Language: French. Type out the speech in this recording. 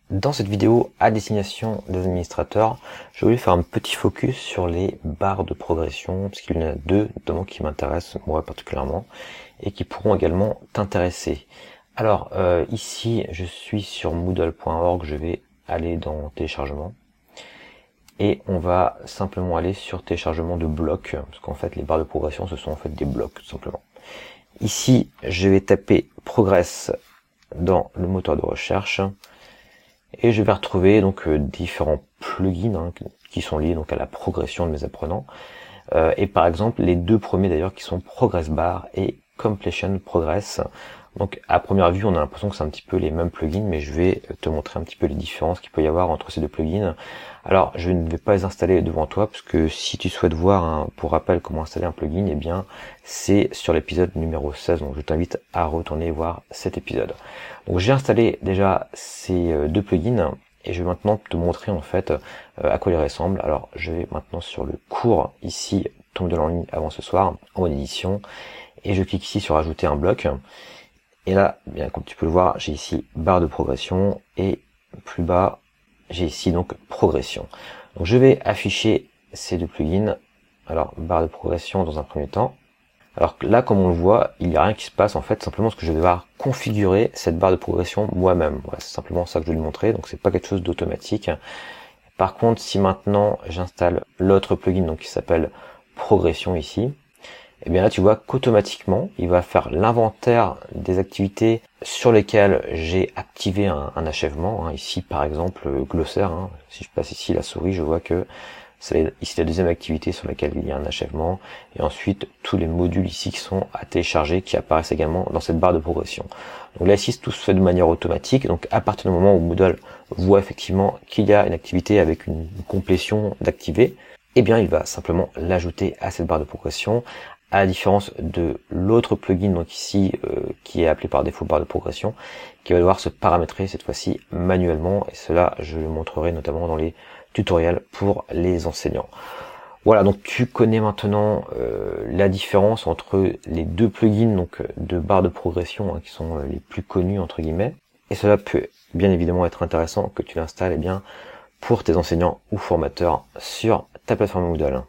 Dans cette vidéo à destination des administrateurs, je voulais faire un petit focus sur les barres de progression, parce qu'il y en a deux notamment qui m'intéressent moi particulièrement, et qui pourront également t'intéresser. Alors ici je suis sur moodle.org, je vais aller dans téléchargement, et on va simplement aller sur téléchargement de blocs, parce qu'en fait les barres de progression ce sont en fait des blocs tout simplement. Ici je vais taper Progress dans le moteur de recherche, et je vais retrouver donc différents plugins qui sont liés donc à la progression de mes apprenants. Et par exemple les deux premiers d'ailleurs qui sont Progress Bar et Completion Progress. Donc à première vue on a l'impression que c'est un petit peu les mêmes plugins, mais je vais te montrer un petit peu les différences qu'il peut y avoir entre ces deux plugins. Alors je ne vais pas les installer devant toi, parce que si tu souhaites voir pour rappel comment installer un plugin, eh bien c'est sur l'épisode numéro 16, donc je t'invite à retourner voir cet épisode. Donc j'ai installé déjà ces deux plugins, et je vais maintenant te montrer en fait à quoi ils ressemblent. Alors je vais maintenant sur le cours ici, ton Moodle en ligne avant ce soir, en mode édition, et je clique ici sur ajouter un bloc. Et là, bien comme tu peux le voir, j'ai ici barre de progression, et plus bas, j'ai ici donc progression. Donc je vais afficher ces deux plugins. Alors barre de progression dans un premier temps. Alors là, comme on le voit, il n'y a rien qui se passe en fait, simplement parce que je vais devoir configurer cette barre de progression moi-même. Voilà, c'est simplement ça que je vais lui montrer, donc c'est pas quelque chose d'automatique. Par contre, si maintenant j'installe l'autre plugin donc qui s'appelle progression ici, et bien là tu vois qu'automatiquement il va faire l'inventaire des activités sur lesquelles j'ai activé un achèvement. Ici par exemple glossaire, si je passe ici la souris, je vois que c'est ici la deuxième activité sur laquelle il y a un achèvement, et ensuite tous les modules ici qui sont à télécharger, qui apparaissent également dans cette barre de progression. Donc là ici tout se fait de manière automatique, donc à partir du moment où Moodle voit effectivement qu'il y a une activité avec une complétion d'activer, eh bien il va simplement l'ajouter à cette barre de progression, à la différence de l'autre plugin donc ici qui est appelé par défaut barre de progression, qui va devoir se paramétrer cette fois-ci manuellement, et cela je le montrerai notamment dans les tutoriels pour les enseignants. Voilà, donc tu connais maintenant la différence entre les deux plugins donc de barre de progression qui sont les plus connus entre guillemets, et cela peut bien évidemment être intéressant que tu l'installes pour tes enseignants ou formateurs sur ta plateforme Moodle.